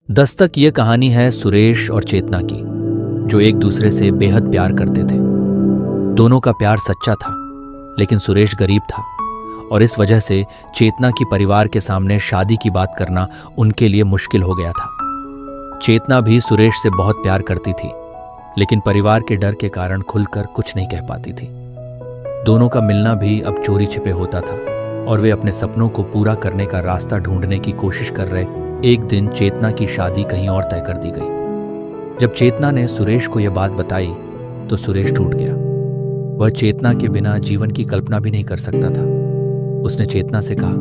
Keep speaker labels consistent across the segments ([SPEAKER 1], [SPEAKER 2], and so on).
[SPEAKER 1] दस्तक ये कहानी है सुरेश और चेतना की, जो एक दूसरे से बेहद प्यार करते थे। दोनों का प्यार सच्चा था, लेकिन सुरेश गरीब था और इस वजह से चेतना की परिवार के सामने शादी की बात करना उनके लिए मुश्किल हो गया था। चेतना भी सुरेश से बहुत प्यार करती थी, लेकिन परिवार के डर के कारण खुलकर कुछ नहीं कह पाती थी। दोनों का मिलना भी अब चोरी छिपे होता था और वे अपने सपनों को पूरा करने का रास्ता ढूंढने की कोशिश कर रहे। एक दिन चेतना की शादी कहीं और तय कर दी गई। जब चेतना ने सुरेश को यह बात बताई तो सुरेश टूट गया। वह चेतना के बिना जीवन की कल्पना भी नहीं कर सकता था। उसने चेतना से कहा,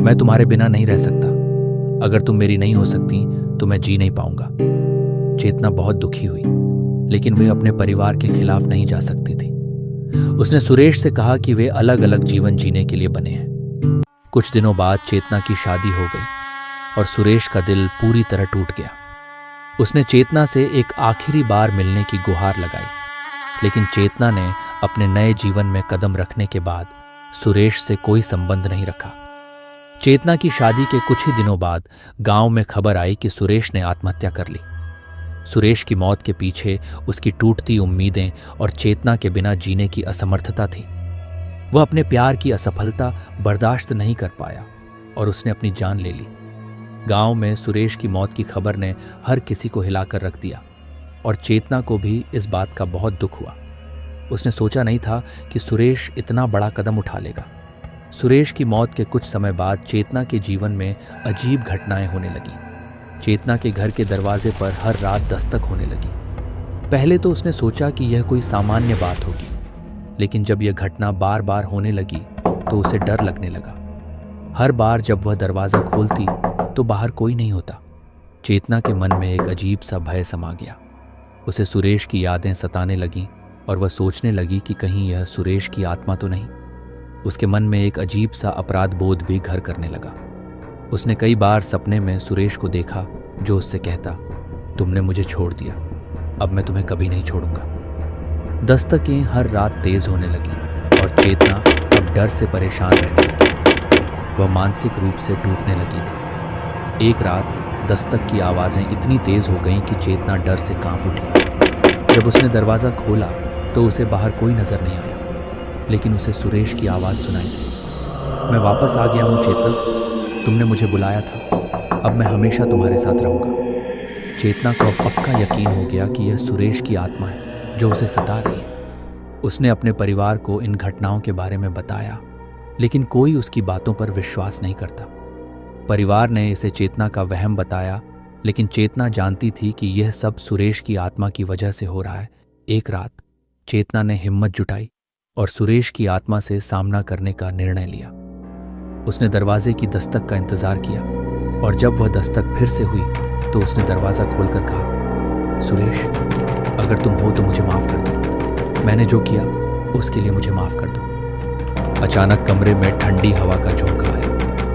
[SPEAKER 1] मैं तुम्हारे बिना नहीं रह सकता। अगर तुम मेरी नहीं हो सकती तो मैं जी नहीं पाऊंगा। चेतना बहुत दुखी हुई, लेकिन वे अपने परिवार के खिलाफ नहीं जा सकती थी। उसने सुरेश से कहा कि वे अलग अलग जीवन जीने के लिए बने हैं। कुछ दिनों बाद चेतना की शादी हो गई और सुरेश का दिल पूरी तरह टूट गया। उसने चेतना से एक आखिरी बार मिलने की गुहार लगाई, लेकिन चेतना ने अपने नए जीवन में कदम रखने के बाद सुरेश से कोई संबंध नहीं रखा। चेतना की शादी के कुछ ही दिनों बाद गांव में खबर आई कि सुरेश ने आत्महत्या कर ली। सुरेश की मौत के पीछे उसकी टूटती उम्मीदें और चेतना के बिना जीने की असमर्थता थी। वह अपने प्यार की असफलता बर्दाश्त नहीं कर पाया और उसने अपनी जान ले ली। गांव में सुरेश की मौत की खबर ने हर किसी को हिलाकर रख दिया और चेतना को भी इस बात का बहुत दुख हुआ। उसने सोचा नहीं था कि सुरेश इतना बड़ा कदम उठा लेगा। सुरेश की मौत के कुछ समय बाद चेतना के जीवन में अजीब घटनाएं होने लगी। चेतना के घर के दरवाजे पर हर रात दस्तक होने लगी। पहले तो उसने सोचा कि यह कोई सामान्य बात होगी, लेकिन जब यह घटना बार बार होने लगी तो उसे डर लगने लगा। हर बार जब वह दरवाज़ा खोलती तो बाहर कोई नहीं होता। चेतना के मन में एक अजीब सा भय समा गया। उसे सुरेश की यादें सताने लगीं और वह सोचने लगी कि कहीं यह सुरेश की आत्मा तो नहीं। उसके मन में एक अजीब सा अपराध बोध भी घर करने लगा। उसने कई बार सपने में सुरेश को देखा, जो उससे कहता, तुमने मुझे छोड़ दिया, अब मैं तुम्हें कभी नहीं छोड़ूंगा। दस्तकें हर रात तेज होने लगी और चेतना अब डर से परेशान रहने लगी। वह मानसिक रूप से टूटने लगी थी। एक रात दस्तक की आवाज़ें इतनी तेज हो गईं कि चेतना डर से कांप उठी। जब उसने दरवाज़ा खोला तो उसे बाहर कोई नज़र नहीं आया, लेकिन उसे सुरेश की आवाज़ सुनाई दी। मैं वापस आ गया हूँ चेतना, तुमने मुझे बुलाया था, अब मैं हमेशा तुम्हारे साथ रहूँगा। चेतना को अब पक्का यकीन हो गया कि यह सुरेश की आत्मा है जो उसे सता रही है। उसने अपने परिवार को इन घटनाओं के बारे में बताया, लेकिन कोई उसकी बातों पर विश्वास नहीं करता। परिवार ने इसे चेतना का वहम बताया, लेकिन चेतना जानती थी कि यह सब सुरेश की आत्मा की वजह से हो रहा है। एक रात चेतना ने हिम्मत जुटाई और सुरेश की आत्मा से सामना करने का निर्णय लिया। उसने दरवाजे की दस्तक का इंतजार किया और जब वह दस्तक फिर से हुई तो उसने दरवाज़ा खोलकर कहा, सुरेश, अगर तुम हो तो मुझे माफ़ कर दो। मैंने जो किया उसके लिए मुझे माफ़ कर दो। अचानक कमरे में ठंडी हवा का झोंका आया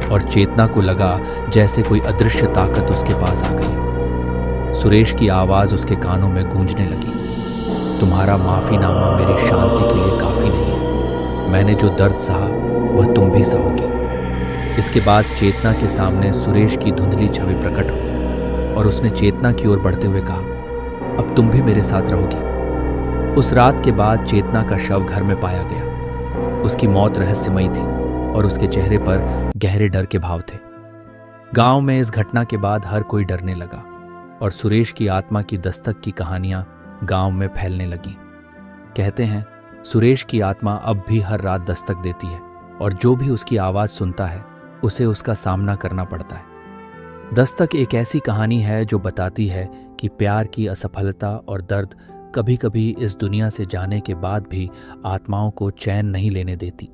[SPEAKER 1] और चेतना को लगा जैसे कोई अदृश्य ताकत उसके पास आ गई। सुरेश की आवाज़ उसके कानों में गूंजने लगी, तुम्हारा माफ़ीनामा मेरी शांति के लिए काफ़ी नहीं है। मैंने जो दर्द सहा वह तुम भी सहोगी। इसके बाद चेतना के सामने सुरेश की धुंधली छवि प्रकट हुई और उसने चेतना की ओर बढ़ते हुए कहा, अब तुम भी मेरे साथ रहोगी। उस रात के बाद चेतना का शव घर में पाया गया। उसकी मौत रहस्यमयी थी और उसके चेहरे पर गहरे डर के भाव थे। गांव में इस घटना के बाद हर कोई डरने लगा और सुरेश की आत्मा की दस्तक की कहानियां गांव में फैलने लगीं। कहते हैं, सुरेश की आत्मा अब भी हर रात दस्तक देती है और जो भी उसकी आवाज़ सुनता है उसे उसका सामना करना पड़ता है। दस्तक एक ऐसी कहानी है जो बताती है कि प्यार की असफलता और दर्द कभी-कभी इस दुनिया से जाने के बाद भी आत्माओं को चैन नहीं लेने देती।